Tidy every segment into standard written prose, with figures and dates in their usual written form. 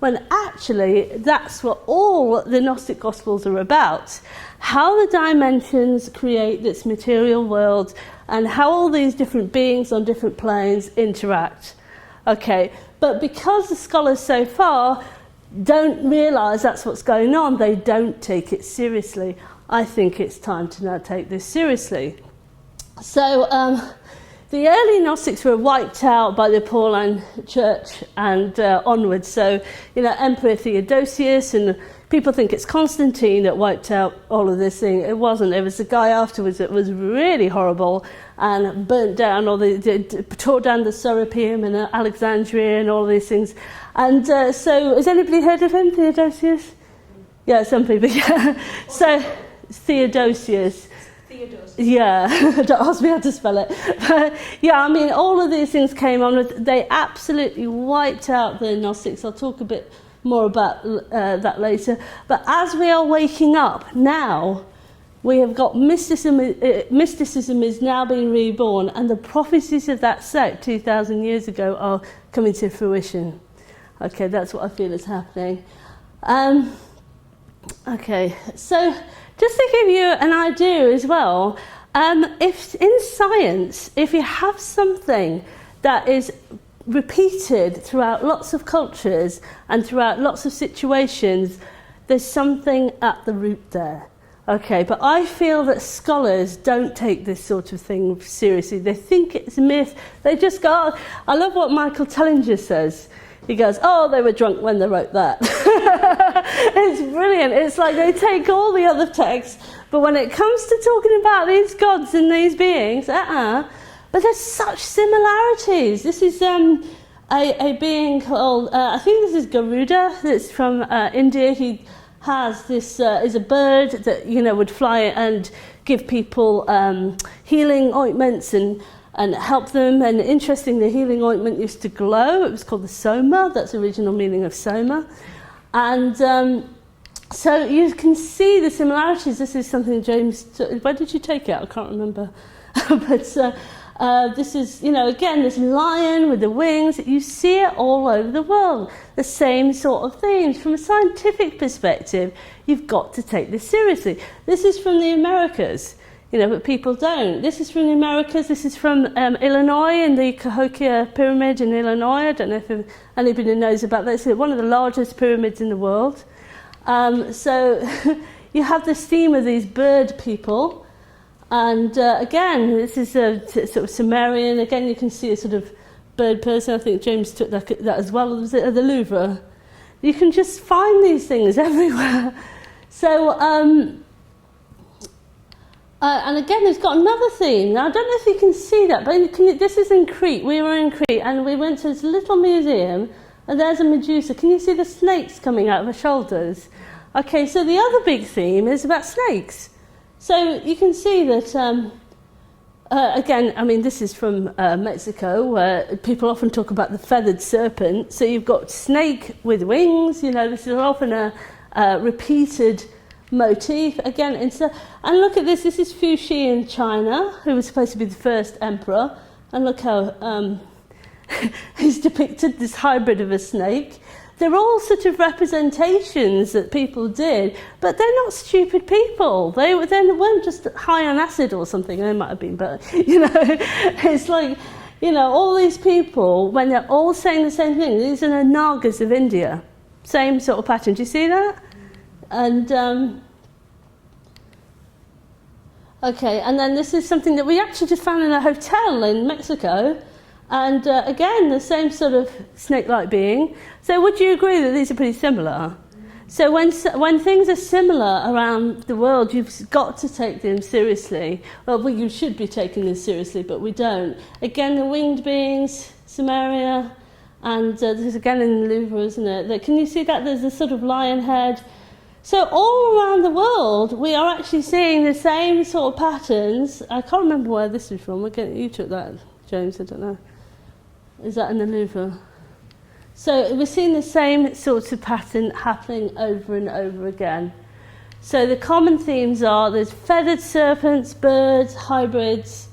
when actually that's what all the Gnostic Gospels are about. How the dimensions create this material world and how all these different beings on different planes interact. Okay, but because the scholars so far don't realise that's what's going on, they don't take it seriously. I think it's time to now take this seriously. So the early Gnostics were wiped out by the Pauline Church and onwards. So, Emperor Theodosius, and people think it's Constantine that wiped out all of this thing. It wasn't. There was a guy afterwards that was really horrible and burnt down tore down the Serapeum in Alexandria and all these things. And so, has anybody heard of him, Theodosius? Yeah, some people, yeah. So, Theodosius. Yeah, don't ask me how to spell it. But, yeah, I mean, all of these things came on. They absolutely wiped out the Gnostics. I'll talk a bit more about that later. But as we are waking up now, we have got mysticism. Mysticism is now being reborn, and the prophecies of that sect 2,000 years ago are coming to fruition. Okay, that's what I feel is happening. Okay, so just to give you an idea as well, if in science, if you have something that is repeated throughout lots of cultures and throughout lots of situations, there's something at the root there. Okay, but I feel that scholars don't take this sort of thing seriously. They think it's a myth. They just go, I love what Michael Tellinger says. He goes, oh, they were drunk when they wrote that. It's brilliant. It's like they take all the other texts, but when it comes to talking about these gods and these beings, but there's such similarities. This is a being called, I think this is Garuda, that's from India. He has this, is a bird that, would fly and give people healing ointments and help them. And interestingly, the healing ointment used to glow. It was called the soma. That's the original meaning of soma. And so you can see the similarities. This is something James... Where did you take it? I can't remember. But this is, again, this lion with the wings. You see it all over the world. The same sort of themes. From a scientific perspective, you've got to take this seriously. This is from the Americas. But people don't. This is from the Americas. This is from Illinois, in the Cahokia Pyramid in Illinois. I don't know if anybody knows about that. It's one of the largest pyramids in the world. So you have this theme of these bird people. And again, this is a sort of Sumerian. Again, you can see a sort of bird person. I think James took that as well. Was it at the Louvre? You can just find these things everywhere. So... and again, it's got another theme. Now, I don't know if you can see that, but this is in Crete. We were in Crete, and we went to this little museum, and there's a Medusa. Can you see the snakes coming out of her shoulders? Okay, so the other big theme is about snakes. So you can see that, again, I mean, this is from Mexico, where people often talk about the feathered serpent. So you've got snake with wings. This is often a repeated motif again, and look at this. This is Fuxi in China, who was supposed to be the first emperor, and look how he's depicted, this hybrid of a snake. They're all sort of representations that people did, but they're not stupid people. They weren't just high on acid or something. They might have been, but it's like, all these people, when they're all saying the same thing. These are the Nagas of India, same sort of pattern. Do you see that? And okay, and then this is something that we actually just found in a hotel in Mexico, and again, the same sort of snake-like being. So would you agree that these are pretty similar? So when things are similar around the world, you've got to take them seriously. Well, you should be taking them seriously, but we don't. Again, the winged beings, Samaria, and this is again in the Louvre, isn't it? Can you see that? There's a sort of lion head. So all around the world, we are actually seeing the same sort of patterns. I can't remember where this is from. You took that, James, I don't know. Is that in the Louvre? So we're seeing the same sorts of pattern happening over and over again. So the common themes are there's feathered serpents, birds, hybrids,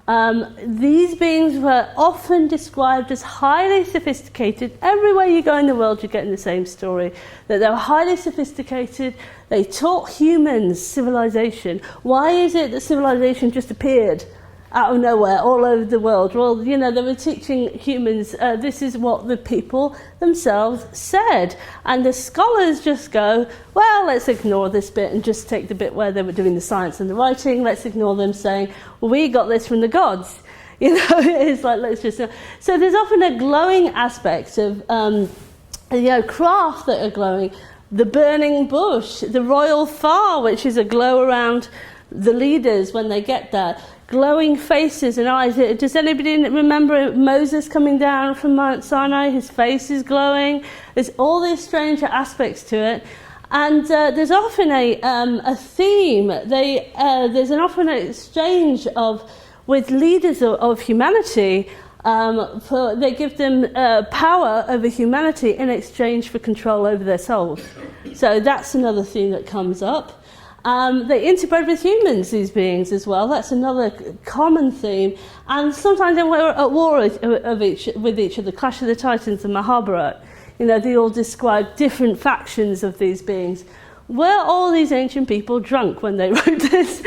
These beings were often described as highly sophisticated. Everywhere you go in the world, you're getting the same story, that they were highly sophisticated. They taught humans civilization. Why is it that civilization just appeared out of nowhere all over the world? Well, you know, they were teaching humans, this is what the people themselves said. And the scholars just go, well, let's ignore this bit and just take the bit where they were doing the science and the writing. Let's ignore them saying, well, we got this from the gods. You know, it's like, let's just... So there's often a glowing aspect of, craft that are glowing. The burning bush, the royal fire, which is a glow around the leaders when they get there. Glowing faces and eyes. Does anybody remember Moses coming down from Mount Sinai? His face is glowing. There's all these strange aspects to it. And there's often a theme. There's often an exchange with leaders of humanity. They give them power over humanity in exchange for control over their souls. So that's another theme that comes up. They interbred with humans, these beings, as well. That's another common theme. And sometimes they were at war with each other. Clash of the Titans and Mahabharata. You know, they all describe different factions of these beings. Were all these ancient people drunk when they wrote this?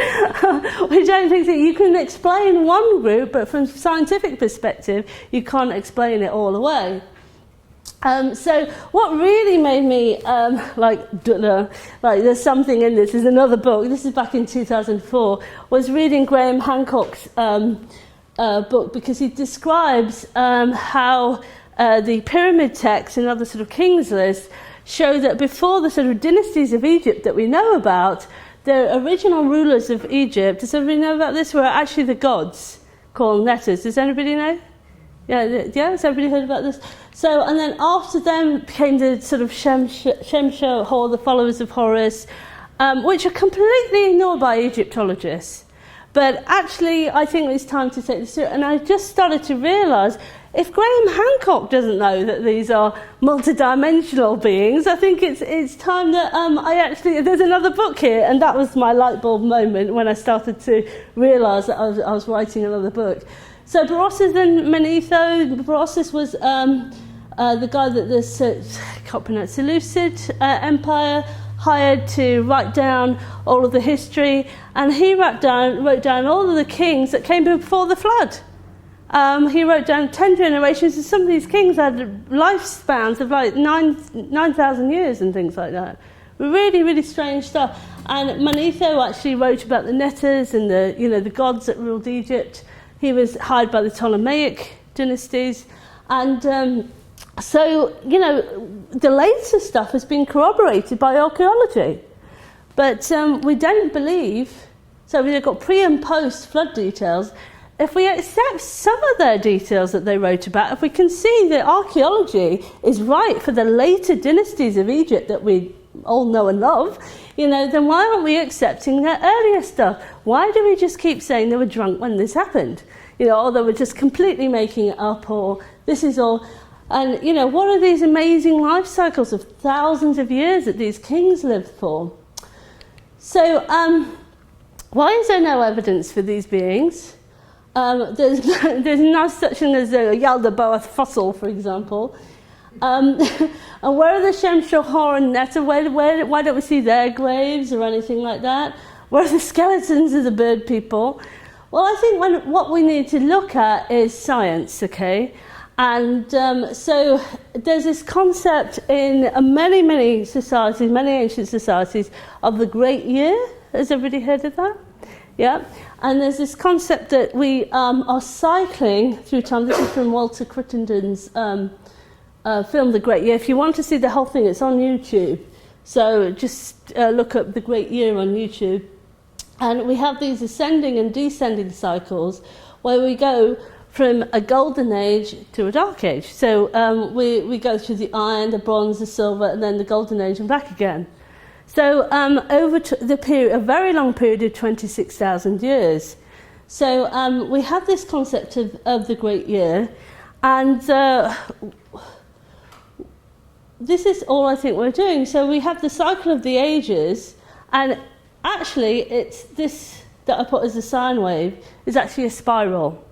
We don't think that you can explain one group, but from a scientific perspective, you can't explain it all away. So what really made me there's something in this. There's another book. This is back in 2004. Was reading Graham Hancock's book, because he describes how the pyramid texts and other sort of kings lists show that before the sort of dynasties of Egypt that we know about, the original rulers of Egypt, does everybody know about this, were actually the gods called Netters. Does anybody know? Yeah, has everybody heard about this? So, and then after them came the sort of Shemshah, Hor, the followers of Horus, which are completely ignored by Egyptologists. But actually, I think it's time to take this through. And I just started to realise, if Graham Hancock doesn't know that these are multidimensional beings, I think it's time that there's another book here. And that was my light bulb moment when I started to realise that I was writing another book. So Berossus and Manetho. Berossus was the guy that can't pronounce, Seleucid Empire hired to write down all of the history, and he wrote down all of the kings that came before the flood. He wrote down 10 generations, and some of these kings had lifespans of like 9,000 years and things like that. Really, really strange stuff. And Manetho actually wrote about the Netters and the gods that ruled Egypt. He was hired by the Ptolemaic dynasties. And so, the later stuff has been corroborated by archaeology. But we don't believe, so we've got pre and post flood details. If we accept some of their details that they wrote about, if we can see that archaeology is right for the later dynasties of Egypt that we all know and love, then why aren't we accepting their earlier stuff? Why do we just keep saying they were drunk when this happened? Or they were just completely making it up, or this is all... And, what are these amazing life cycles of thousands of years that these kings lived for? So, why is there no evidence for these beings? There's no such thing as a Yaldabaoth fossil, for example. And where are the Shemshah, Hor and Netta? Why don't we see their graves or anything like that? Where are the skeletons of the bird people? Well, I think what we need to look at is science, okay? And so there's this concept in many, many societies, many ancient societies, of the Great Year. Has everybody heard of that? Yeah. And there's this concept that we are cycling through time. This is from Walter Crittenden's film, The Great Year. If you want to see the whole thing, it's on YouTube. So just look up The Great Year on YouTube. And we have these ascending and descending cycles where we go from a golden age to a dark age. So we go through the iron, the bronze, the silver, and then the golden age and back again. So over the period, a very long period of 26,000 years. So we have this concept of the Great Year, and this is all I think we're doing. So we have the cycle of the ages, and actually it's this that I put as a sine wave is actually a spiral.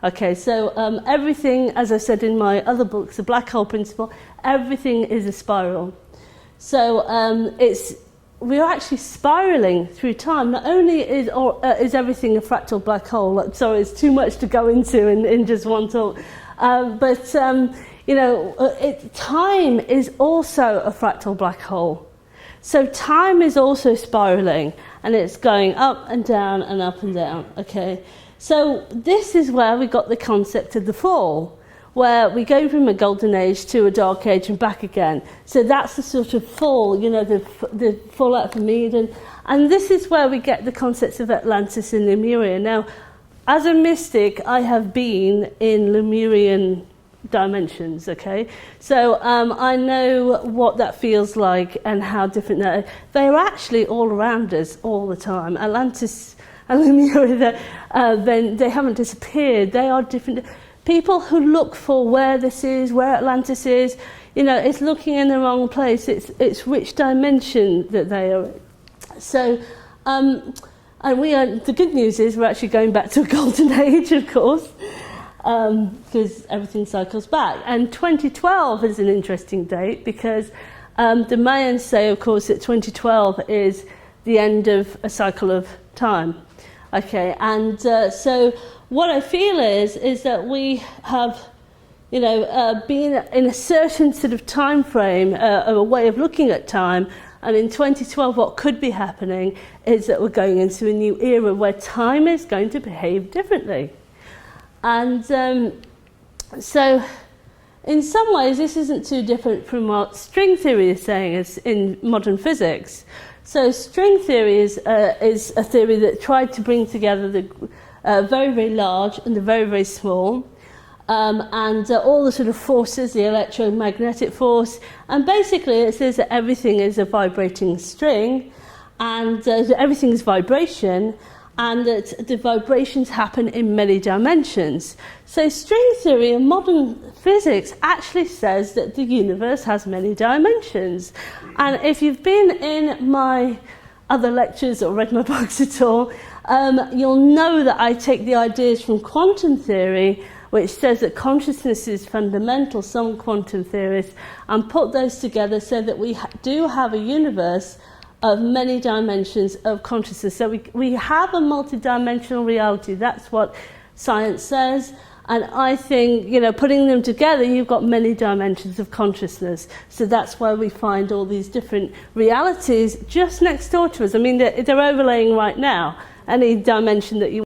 Okay, so everything, as I said in my other books, the black hole principle, everything is a spiral. So we're actually spiraling through time. Not only is everything a fractal black hole, sorry, it's too much to go into in just one talk, but time is also a fractal black hole. So time is also spiraling, and it's going up and down and up and down, okay? So this is where we got the concept of the fall, where we go from a golden age to a dark age and back again. So that's the sort of fall, the fall out from Eden. And this is where we get the concepts of Atlantis and Lemuria. Now, as a mystic, I have been in Lemurian dimensions, okay? So I know what that feels like and how different they're actually all around us all the time. Atlantis and Lemuria, they haven't disappeared. They are different. People who look for where this is, where Atlantis is, it's looking in the wrong place. It's which dimension that they are in. So, and the good news is we're actually going back to a golden age, of course, because everything cycles back. And 2012 is an interesting date because the Mayans say, of course, that 2012 is the end of a cycle of time. Okay, and so what I feel is that we have, been in a certain sort of time frame, a way of looking at time, and in 2012 what could be happening is that we're going into a new era where time is going to behave differently. And so in some ways this isn't too different from what string theory is saying in modern physics. So string theory is a theory that tried to bring together the very, very large and the very, very small, and all the sort of forces, the electromagnetic force, and basically it says that everything is a vibrating string, and everything is vibration, and that the vibrations happen in many dimensions. So string theory in modern physics actually says that the universe has many dimensions. And if you've been in my other lectures or read my books at all, you'll know that I take the ideas from quantum theory, which says that consciousness is fundamental, some quantum theorists, and put those together so that we do have a universe of many dimensions of consciousness. So we have a multidimensional reality. That's what science says. And I think, putting them together, you've got many dimensions of consciousness. So that's why we find all these different realities just next door to us. I mean, they're overlaying right now any dimension that you